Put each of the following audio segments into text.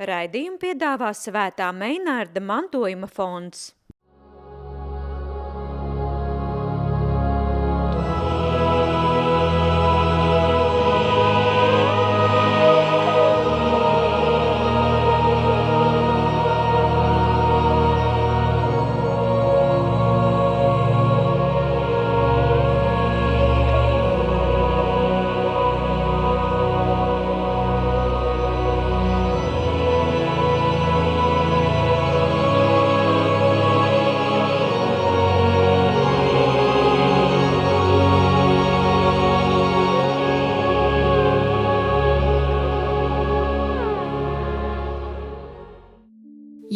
Raidījumu piedāvā Svētā Meinārda mantojuma fonds.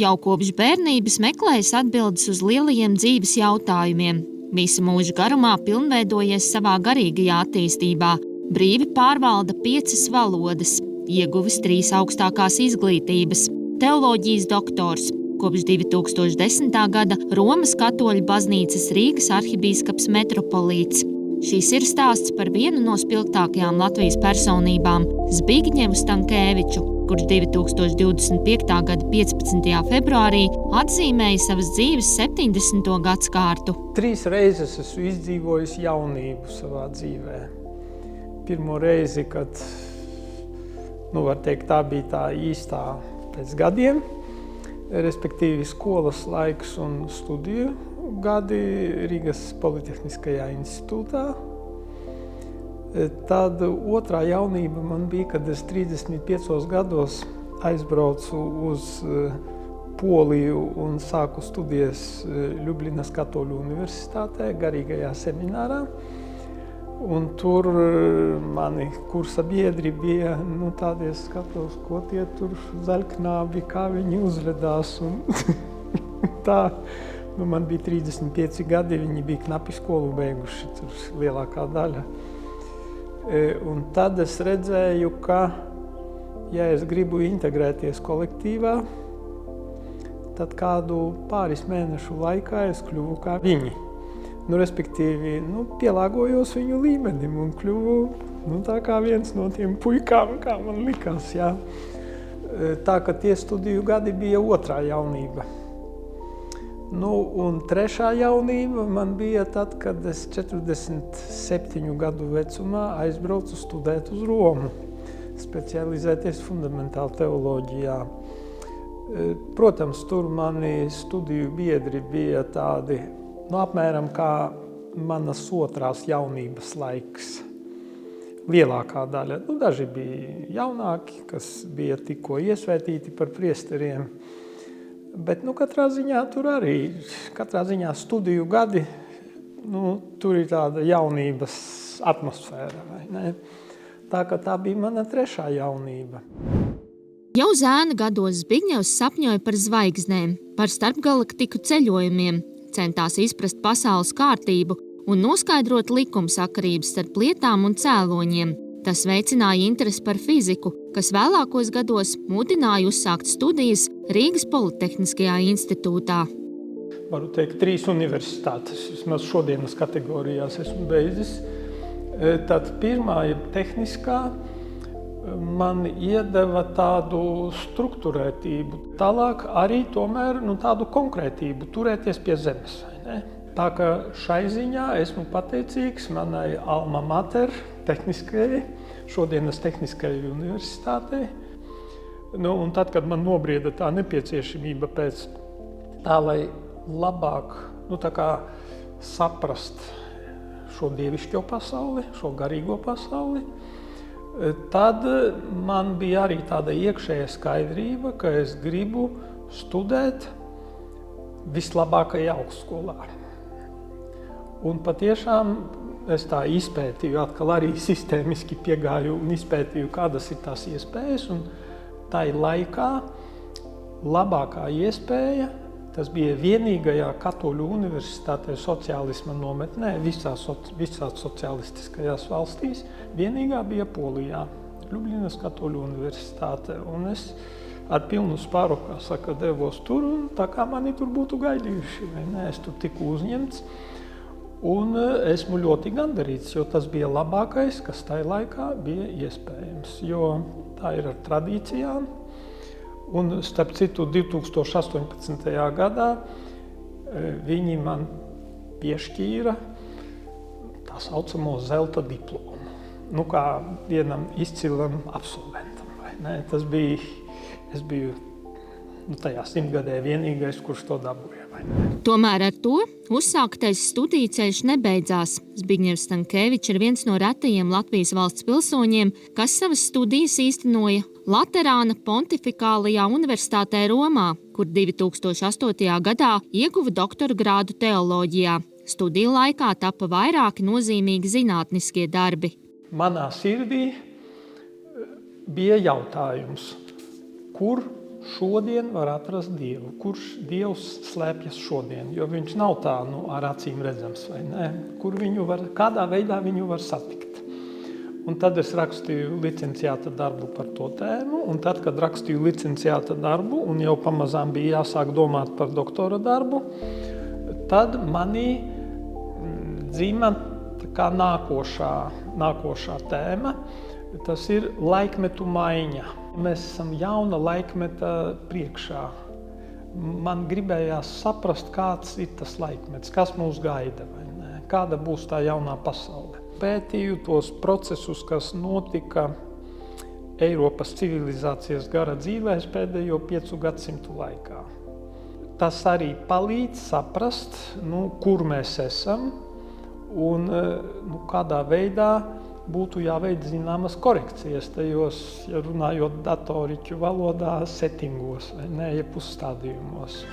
Jau kopš bērnības meklējis atbildes uz lielajiem dzīves jautājumiem. Visu mūžu garumā pilnveidojies savā garīgajā attīstībā. Brīvi pārvalda 5 valodas, ieguvis 3 augstākās izglītības, teoloģijas doktors, kopš 2010. gada Romas katoļu baznīcas Rīgas arhibīskaps metropolīts. Šis ir stāsts par vienu no spilgtākajām Latvijas personībām – Zbigņevu Stankēviču, kurš 2025. gada 15. februārī atzīmēja savas dzīves 70. gadskārtu. 3 reizes esmu izdzīvojis jaunību savā dzīvē. Pirmo reizi, kad, var teikt, tā bija tā īstā pēc gadiem, respektīvi skolas laiks un studiju gadi Rīgas Politehniskajā institūtā. Tad otrā jaunība man bija, kad es 35 gados aizbraucu uz Poliju un sāku studijas Ļubljanas Katoļu universitātē, garīgajā seminārā. Un tur mani kursa biedri bija, tādie skatos, ko tie tur zaļknābi, kā viņi uzvedās. Un tā, man bija 35 gadi, viņi bija knapi skolu beiguši, tur lielākā daļa. Un tad es redzēju, ka, ja es gribu integrēties kolektīvā, tad kādu pāris mēnešu laikā es kļuvu kā viņi. Respektīvi, pielāgojos viņu līmenim un kļuvu tā kā viens no tiem puikām, kā man likās. Jā. Tā, ka tie studiju gadi bija otrā jaunība. Un trešā jaunība man bija tad, kad es 47 gadu vecumā aizbraucu studēt uz Romu, specializēties fundamentāli teoloģijā. Protams, tur mani studiju biedri bija tādi, apmēram kā manas otrās jaunības laiks. Lielākā daļa. Daži bija jaunāki, kas bija tikko iesvētīti par priesteriem. Bet katrā ziņā studiju gadi, tur ir tāda jaunības atmosfēra, vai ne? Tā bija mana trešā jaunība. Jau zēna gados Zbigņevs sapņoja par zvaigznēm, par starpgalaktiku ceļojumiem, centās izprast pasaules kārtību un noskaidrot likumsakarības starp lietām un cēloņiem. Tas veicināja interesi par fiziku, kas vēlākos gados mudināja uzsākt studijas Rīgas Politehniskajā institūtā. Varu teikt, 3 universitātes, vismaz šodienas kategorijās esmu beidzis. Tad pirmā, tehniskā, man iedeva tādu strukturētību. Tālāk arī tomēr tādu konkrētību, turēties pie zemes. Ne? Tā ka šai ziņā esmu pateicīgs manai alma mater tehniskajai, šodienas tehniskajai universitātei. Un tad, kad man nobrieda tā nepieciešamība pēc tā, lai labāk saprast šo dievišķo pasauli, šo garīgo pasauli, tad man bija arī tāda iekšēja skaidrība, ka es gribu studēt vislabākajā augstskolā. Un patiešām es tā izpētīju, atkal arī sistēmiski piegāju un izpētīju, kādas ir tās iespējas. Un tai laikā labākā iespēja, tas bija vienīgajā katoļu universitātē sociālisma nometnē, visās socialistiskajās valstīs, vienīgā bija Polijā, Ļubljanas Katoļu universitāte. Un es ar pilnu spāru, kā saka, devos tur, un tā kā mani tur būtu gaidījuši, vai ne? Es tur tiku uzņemts. Un esmu ļoti gandarīts, jo tas bija labākais, kas tajā laikā bija iespējams. Jo tā ir ar tradīcijām. Un, starp citu, 2018. gadā viņi man piešķīra tā saucamo zelta diplomu. Nu, kā vienam izcilam absolventam, vai ne? Es biju tajā 100-gadē vienīgais, kurš to dabūja, vai ne? Tomēr ar to uzsāktais studiju ceļš nebeidzās. Zbigņevs Stankēvičs ir viens no retajiem Latvijas valsts pilsoņiem, kas savas studijas īstenoja Laterāna Pontifikālajā universitātē Romā, kur 2008. gadā ieguva doktora grādu teoloģijā. Studiju laikā tapa vairāki nozīmīgi zinātniskie darbi. Manā sirdī bija jautājums, kur šodien var atrast Dievu, kurš Dievs slēpjas šodien, jo viņš nav tā ar acīm redzams, vai ne? Kādā veidā viņu var satikt. Un tad es rakstīju licenciāta darbu par to tēmu, un tad, kad rakstīju licenciāta darbu, un jau pamazām bija jāsāk domāt par doktora darbu, tad manī dzīva kā nākošā tēma, tas ir laikmetu maiņa. Mēs esam jauna laikmeta priekšā. Man gribējās saprast, kāds ir tas laikmets, kas mūs gaida, vai ne? Kāda būs tā jaunā pasaule. Pētīju tos procesus, kas notika Eiropas civilizācijas gara dzīvēs pēdējo 5 gadsimtu laikā. Tas arī palīdz saprast, kur mēs esam, un kādā veidā būtu jāveic zināmas korekcijas tajos, ja runājot datoriķu valodā, settingos, vai ne, jeb uzstādījumos.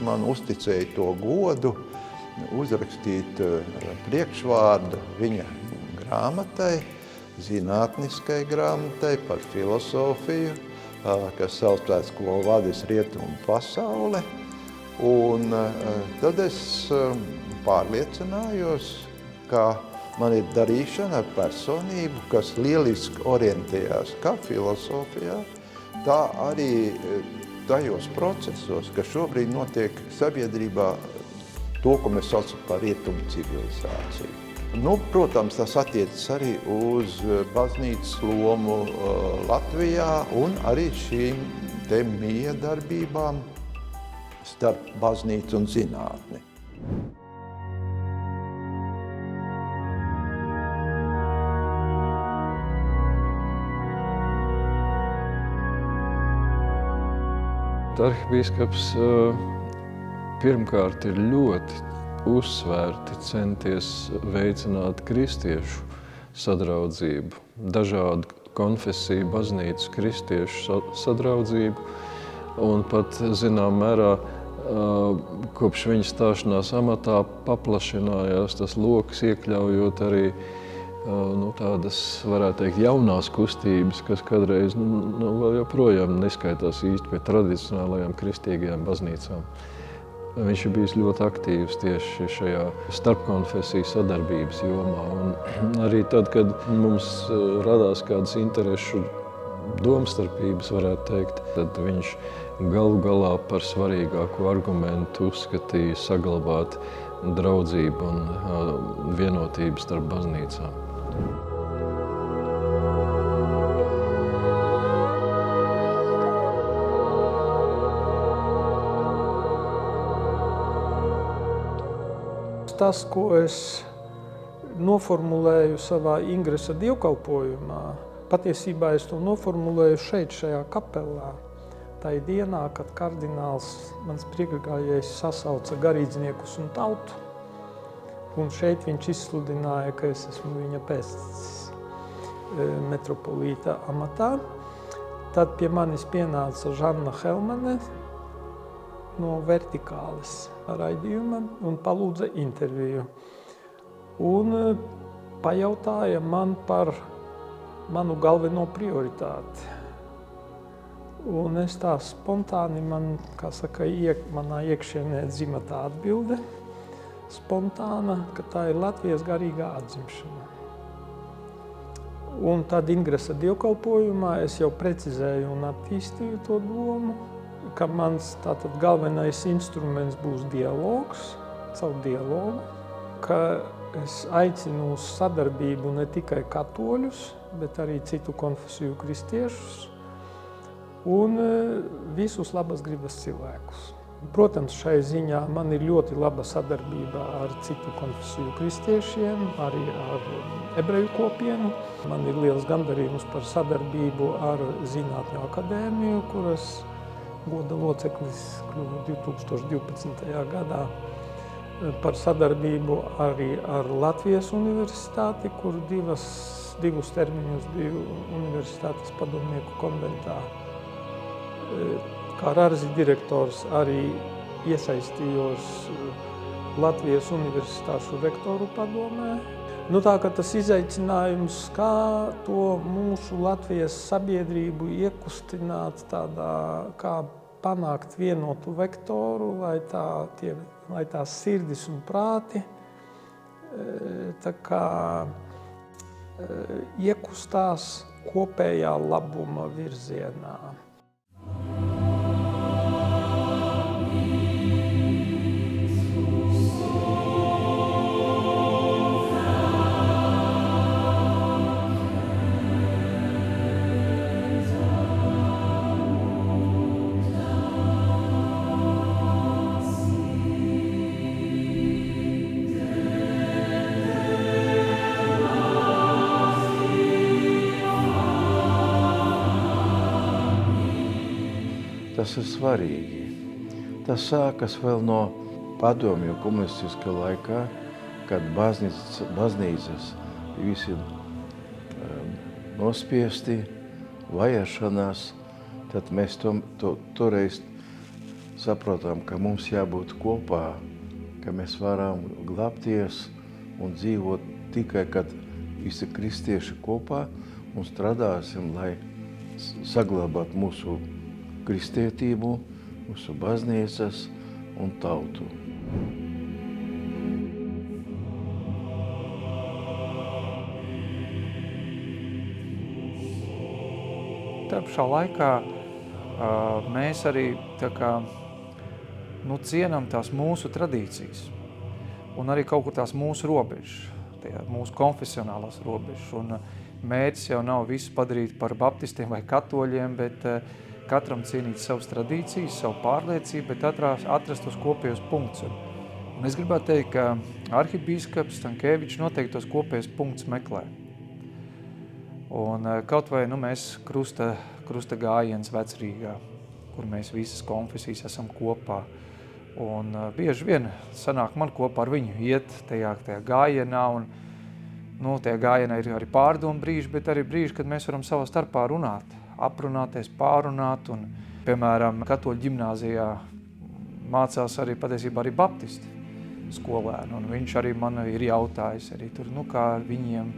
Man uzticēja to godu uzrakstīt priekšvārdu viņa grāmatai, zinātniskai grāmatai par filosofiju, kas saucās Ko vadis rietumu pasaule. Un tad es pārliecinājos, ka man ir darīšana ar personību, kas lieliski orientējās kā filosofijā, tā arī tajos procesos, kas šobrīd notiek sabiedrībā, to, ko mēs saucam par rietumu civilizāciju. Protams, tas attiecas arī uz baznīcas lomu Latvijā un arī šīm te miedarbībām starp baznīcu un zinātni. Arhibīskaps pirmkārt ir ļoti uzsvērti centies veicināt kristiešu sadraudzību, dažādu konfesiju baznīcu kristiešu sadraudzību, un pat, zinām mērā, kopš viņa stāšanās amatā paplašinājās tas loks, iekļaujot arī tādas, varētu teikt, jaunās kustības, kas kādreiz vēl joprojām neskaitās īsti pie tradicionālajām kristīgajām baznīcām. Viņš ir bijis ļoti aktīvs tieši šajā starpkonfesiju sadarbības jomā. Un arī tad, kad mums radās kādas interešu domstarpības, varētu teikt, tad viņš galu galā par svarīgāko argumentu uzskatīja saglabāt draudzību un vienotību starp baznīcām. Tas, ko es noformulēju savā ingresa dievkalpojumā, patiesībā es to noformulēju šeit, šajā kapelā. Tā ir dienā, kad kardināls, mans priekšgājējs, sasauca garīdzniekus un tautu. Un šeit viņš izsludināja, ka es esmu viņa pēctecis metropolīta amatā. Tad pie manis pienāca Žanna Helmane no Vertikāles raidījuma un palūdza interviju. Un pajautāja man par manu galveno prioritāti. Un es tā spontāni, manā iekšienē dzima tā atbilde, spontāna, ka tā ir Latvijas garīgā atzimšana. Un tad ingresa dievkalpojumā es jau precizēju un attīstīju to domu, ka mans tātad galvenais instruments būs dialogs, caur dialogu, ka es aicinu uz sadarbību ne tikai katoļus, bet arī citu konfesiju kristiešus un visus labas gribas cilvēkus. Protams, šai ziņā man ir ļoti laba sadarbība ar citu konfesiju kristiešiem, arī ar ebreju kopienu. Man ir liels gandarījums par sadarbību ar Zinātņu akadēmiju, kuras goda loceklis kļuva 2012. gadā. Par sadarbību arī ar Latvijas universitāti, kur divus termiņus biju universitātes padomnieku konventā. Kā Rarzi direktors arī iesaistījos Latvijas universitāšu rektoru padomē. Tā ka tas izaicinājums, kā to mūsu Latvijas sabiedrību iekustināt tādā, kā panākt vienotu vektoru, lai tās sirdis un prāti tā kā iekustās kopējā labuma virzienā. Tas ir svarīgi. Tas sākas vēl no padomju komunistiskā laikā, kad baznīcas visi nospiesti, vajāšanās, tad mēs toreiz saprotam, ka mums jābūt kopā, ka mēs varam glābties un dzīvot tikai, kad visi kristieši kopā un strādāsim, lai saglabātu mūsu kristietību, mūsu baznīcas un tautu. Tā pašā laikā mēs arī cienam tās mūsu tradīcijas un arī kaut kur tās mūsu robežas, mūsu konfesionālās robežas. Un mērķis jau nav visu padarīt par baptistiem vai katoļiem, bet katram cienīt savas tradīcijas, savu pārliecību, bet atrast tos kopējos punktus. Un es gribētu teikt, ka arhibīskaps Stankēvičs noteikti tos kopējos punktus meklē. Un kaut vai mēs krusta gājiens Vecrīgā, kur mēs visas konfesijas esam kopā. Un bieži vien sanāk man kopā ar viņu iet tajā gājienā, un tajā gājienā ir arī pārdomu brīži, bet arī brīži, kad mēs varam savā starpā runāt, aprunāties, pārunāt. Un, piemēram, katoļu ģimnāzijā mācās arī patiesībā arī baptisti skolēni, un viņš arī man ir jautājis arī tur, kā viņiem,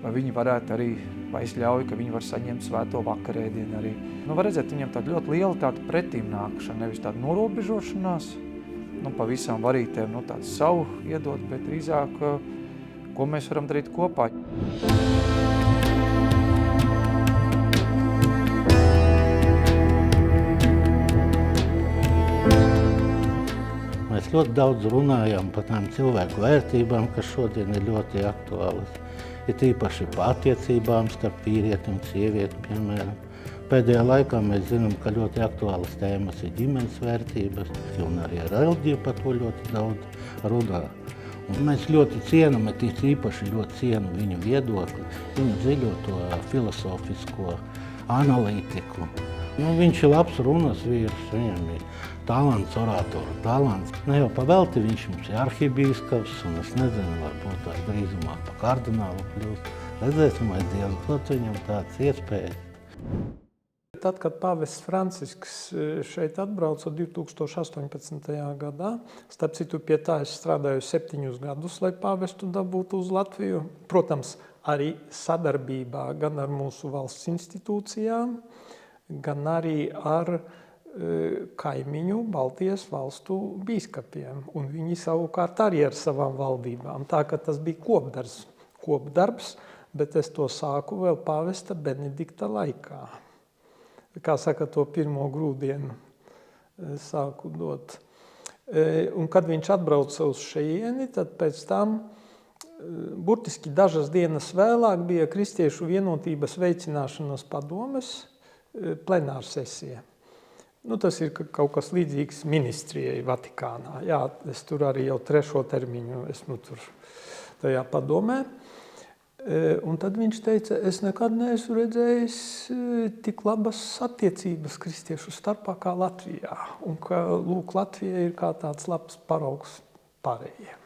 vai viņi varētu arī, vai es ļauju, ka viņi var saņemt svēto vakarēdienu arī. Var redzēt, viņam tāda ļoti liela tāda pretīm nākšana, nevis tāda norobežošanās, pa visām varītēm, tādu savu iedot, bet drīzāk, ko mēs varam darīt kopā. Mēs ļoti daudz runājam par tām cilvēku vērtībām, kas šodien ir ļoti aktuālas. Ir tīpaši par attiecībām starp vīrieti un sievieti, piemēram. Pēdējā laikā mēs zinām, ka ļoti aktuālas tēmas ir ģimenes vērtības, un arī reliģija par to ļoti daudz runā. Un mēs ļoti cienam, bet īpaši ļoti cienam viņu viedokli, viņu dziļo to filozofisko analītiku. Viņš ir labs runas vīrs, viņam ir talants, oratoru talants. Ne jau pavelti viņš mums ir arhibīskaps, un es nezinu, varbūt tās drīzumā pa kardinālu kļūst. Redzēsim, vai Dievs dot viņam tāds iespējas. Tad, kad pāvests Francisks šeit atbrauca 2018. gadā, starp citu pie tā es strādāju 7 gadus, lai pāvestu dabūtu uz Latviju. Protams, arī sadarbībā gan ar mūsu valsts institūcijām, gan arī ar kaimiņu Baltijas valstu bīskapiem. Un viņi savukārt arī ar savām valdībām. Tā, ka tas bija kopdarbs, bet es to sāku vēl pāvesta Benedikta laikā. Kā saka, to pirmo grūdienu sāku dot. Un kad viņš atbrauca uz šeieni, tad pēc tam burtiski dažas dienas vēlāk bija Kristiešu vienotības veicināšanas padomes plenārsesija. Tas ir kaut kas līdzīgs ministrijai Vatikānā. Jā, es tur arī jau 3. termiņu esmu tur tajā padomē. Un tad viņš teica, es nekad neesmu redzējis tik labas attiecības kristiešu starpā kā Latvijā. Un ka, lūk, Latvija ir kā tāds labs paraugs pārējiem.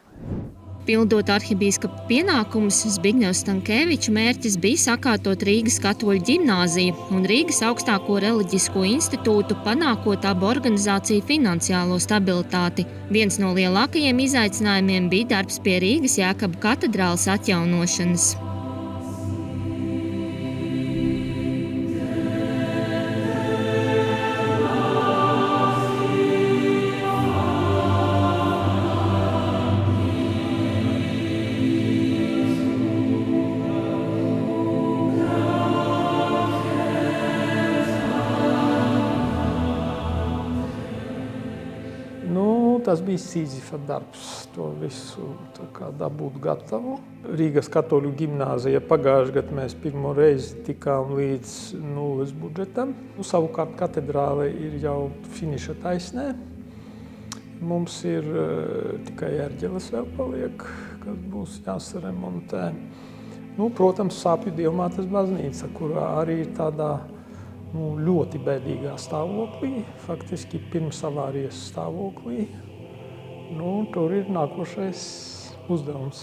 Pildot arhibīskapa pienākumus, Zbigņevs Stankēviča mērķis bija sakārtot Rīgas katoļu ģimnāziju un Rīgas augstāko reliģisko institūtu, panākot abu organizāciju finansiālo stabilitāti. Viens no lielākajiem izaicinājumiem bija darbs pie Rīgas Jēkabu katedrāles atjaunošanas. Tas bija Sīzifa darbs, to visu dabūt gatavu. Rīgas katoļu ģimnāzija pagājušajā gadā mēs pirmo reizi tikām līdz 0 budžetam. Savukārt katedrāle ir jau finiša taisnē. Mums ir tikai ērģeles vēl paliek, kas būs jāsaremontē. Protams, Sāpju Dievmātes baznīca, kurā arī ir tādā ļoti bēdīgā stāvoklī, faktiski pirms avārijas stāvoklī. Tur ir nākošais uzdevums.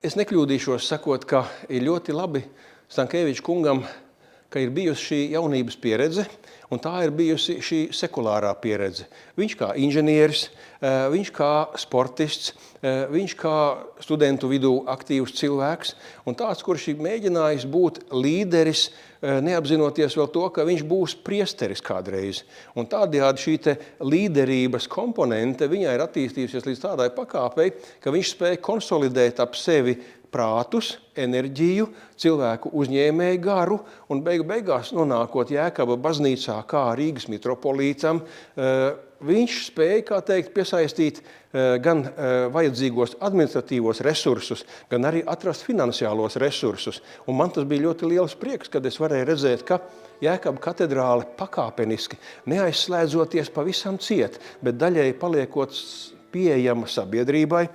Es nekļūdīšos sakot, ka ir ļoti labi Stankēviča kungam, ka ir bijusi šī jaunības pieredze, un tā ir bijusi šī sekulārā pieredze. Viņš kā inženieris, viņš kā sportists, viņš kā studentu vidū aktīvs cilvēks, un tāds, kurš ir mēģinājis būt līderis, neapzinoties vēl to, ka viņš būs priesteris kādreiz. Un tādējādi šī te līderības komponente viņai ir attīstījusies līdz tādai pakāpei, ka viņš spēja konsolidēt ap sevi prātus, enerģiju, cilvēku uzņēmēju garu un beigās nonākot Jēkaba baznīcā kā Rīgas mitropolītam, viņš spēja, kā teikt, piesaistīt gan vajadzīgos administratīvos resursus, gan arī atrast finansiālos resursus. Un man tas bija ļoti liels prieks, kad es varēju redzēt, ka Jēkaba katedrāle pakāpeniski, neaizslēdzoties pavisam ciet, bet daļēji paliekot pieejama sabiedrībai,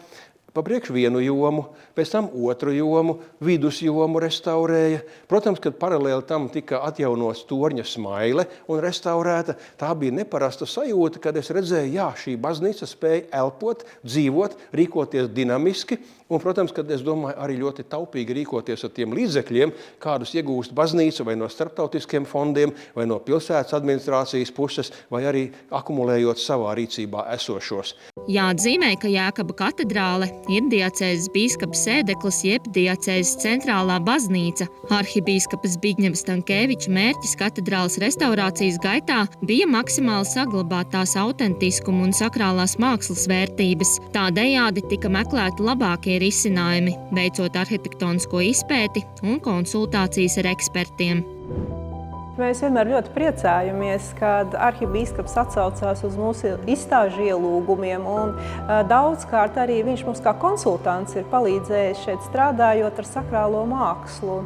pa priekš vienu jomu, pēc tam otru jomu, vidusjomu restaurēja. Protams, kad paralēli tam tika atjaunots torņa smaile un restaurēta, tā bija neparasta sajūta, kad es redzēju, jā, šī baznīca spēja elpot, dzīvot, rīkoties dinamiski, un, protams, kad es domāju, arī ļoti taupīgi rīkoties ar tiem līdzekļiem, kādus iegūst baznīca vai no starptautiskiem fondiem, vai no pilsētas administrācijas puses, vai arī akumulējot savā rīcībā esošos. Jāatzīmē, ka Jēkaba katedrāle ir diacēzes bīskapa sēdeklis jeb diacēzes centrālā baznīca. Arhibīskapas Zbigņeva Stankēviča mērķis katedrāles restaurācijas gaitā bija maksimāli saglabāt tās autentiskumu un sakrālās mākslas vērtības. Tādējādi tika meklēti labākie risinājumi, veicot arhitektonisko izpēti un konsultācijas ar ekspertiem. Mēs vienmēr ļoti priecājamies, kad arhibīskaps atsaucās uz mūsu izstāžu ielūgumiem, un daudzkārt arī viņš mums kā konsultants ir palīdzējis šeit strādājot ar sakrālo mākslu.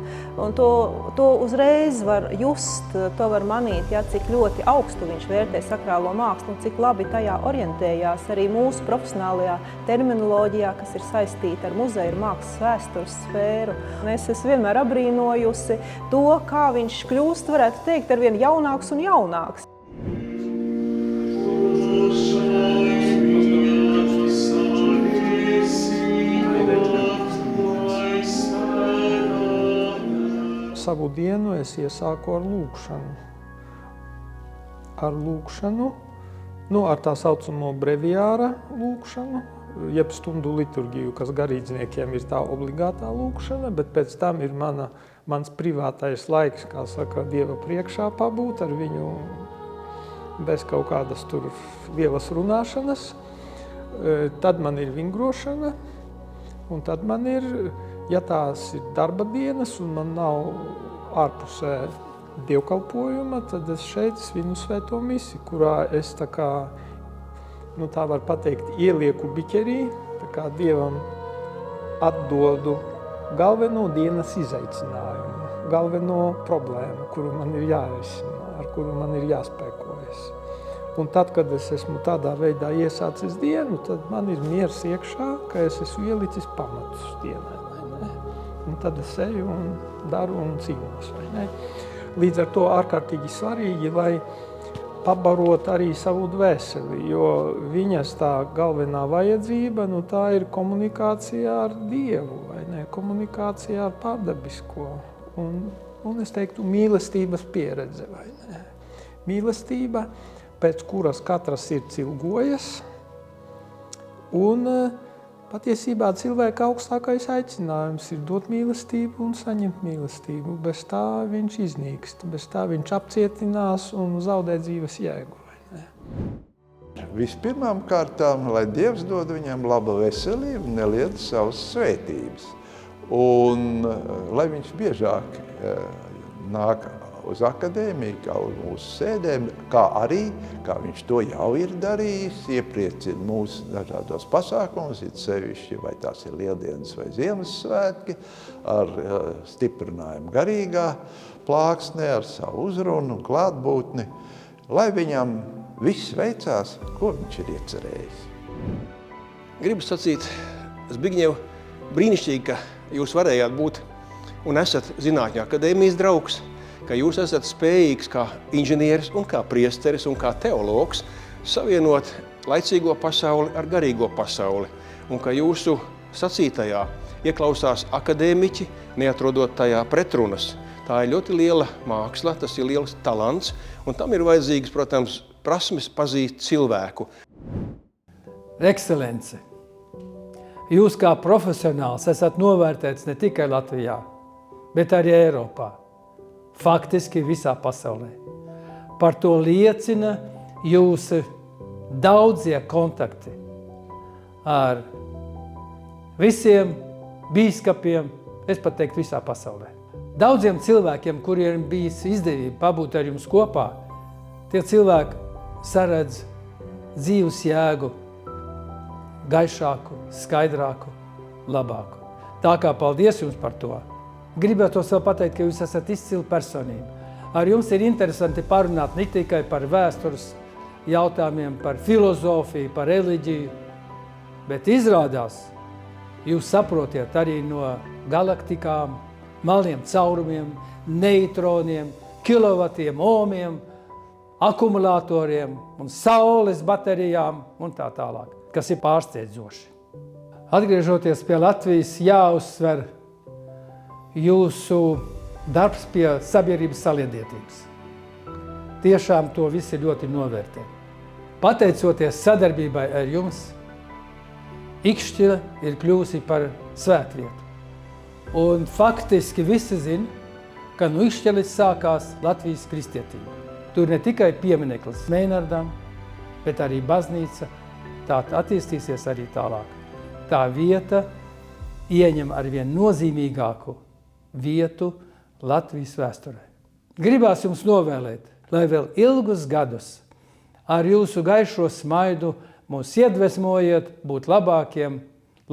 Un to uzreiz var just, to var manīt, ja, cik ļoti augstu viņš vērtē sakrālo mākslu un cik labi tajā orientējās arī mūsu profesionālajā terminoloģijā, kas ir saistīta ar muzeju mākslas vēstures sfēru. Un es esmu vienmēr abrīnojusi to, kā viņš kļūst, varētu teikt, arvien jaunāks un jaunāks. Savu dienu es iesāku ar lūgšanu. Ar tā saucamo breviāra lūgšanu, jeb stundu liturģiju, kas garīdzniekiem ir tā obligātā lūkšana, bet pēc tam ir mans privātais laiks, kā saka, Dieva priekšā pabūt ar viņu bez kaut kādas tur lievas runāšanas. Tad man ir vingrošana, un tad man ir, ja tās ir darba dienas un man nav ārpusē dievkalpojuma, tad es šeit svinu svēto misi, kurā es tā kā, tā var pateikt, ielieku biķerī, tā kā Dievam atdodu galveno dienas izaicinājumu, galveno problēmu, kuru man ir jārisina, ar kuru man ir jāspēkojas. Un tad, kad es esmu tādā veidā iesācis dienu, tad man ir miers iekšā, ka es esmu ielicis pamatus dienai, vai ne? Un tad es eju un daru un cīnos, vai ne? Līdz ar to ārkārtīgi svarīgi, lai pabarot arī savu dvēseli, jo viņas tā galvenā vajadzība, tā ir komunikācijā ar Dievu, vai ne? Komunikācijā ar pārdabisko. Un es teiktu, mīlestības pieredze, vai ne? Mīlestība, pēc kuras katra sirds ilgojas, un patiesībā cilvēka augstākais aicinājums ir dot mīlestību un saņemt mīlestību. Bez tā viņš iznīkst, bez tā viņš apcietinās un zaudē dzīves jēgu. Vispirmām kārtām, lai Dievs dod viņam labu veselību, neliedz savas svētības. Un lai viņš biežāk nāk uz akadēmiju, kā uz mūsu sēdēm, kā arī, kā viņš to jau ir darījis, iepriecina mūsu dažādos pasākumus, it sevišķi, vai tās ir Lieldienas vai Ziemassvētki, ar stiprinājumu garīgā plāksnē, ar savu uzrunu un klātbūtni, lai viņam viss veicās, ko viņš ir iecerējis. Gribu sacīt, Zbigņev, brīnišķīgi, ka jūs varējāt būt un esat Zinātņu akadēmijas draugs, ka jūs esat spējīgs kā inženieris un kā priesteris un kā teologs savienot laicīgo pasauli ar garīgo pasauli, un ka jūsu sacītajā ieklausās akadēmiķi, neatrodot tajā pretrunas. Tā ir ļoti liela māksla, tas ir liels talants, un tam ir vajadzīgs, protams, prasmes pazīt cilvēku. Ekscelence, jūs kā profesionāls esat novērtēts ne tikai Latvijā, bet arī Eiropā. Faktiski visā pasaulē. Par to liecina jūsu daudzie kontakti ar visiem bīskapiem, es pat teiktu visā pasaulē. Daudziem cilvēkiem, kuriem bijis izdevība pabūt ar jums kopā, tie cilvēki saredz dzīves jēgu gaišāku, skaidrāku, labāku. Tā kā paldies jums par to. Gribētos vēl pateikt, ka jūs esat izcila personība. Ar jums ir interesanti parunāt ne tikai par vēstures jautājumiem, par filozofiju, par reliģiju, bet izrādās, jūs saprotiet arī no galaktikām, maliem caurumiem, neitroniem, kilovatiem, ohmiem, akumulatoriem un saules baterijām un tā tālāk, kas ir pārsteidzoši. Atgriežoties pie Latvijas, jāuzsver jūsu darbs pie sabiedrības saliedētības. Tiešām to visi ļoti novērtē. Pateicoties sadarbībai ar jums, Ikšķila ir kļūsi par svētvietu. Un faktiski visi zina, ka no Ikšķilas sākās Latvijas kristietība. Tur ne tikai piemineklis Meinardam, bet arī baznīca, tā attīstīsies arī tālāk. Tā vieta ieņem arvien nozīmīgāku vietu Latvijas vēsturē. Gribās jums novēlēt, lai vēl ilgus gadus ar jūsu gaišo smaidu mūs iedvesmojiet būt labākiem,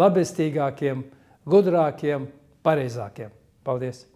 labestīgākiem, gudrākiem, pareizākiem. Paldies!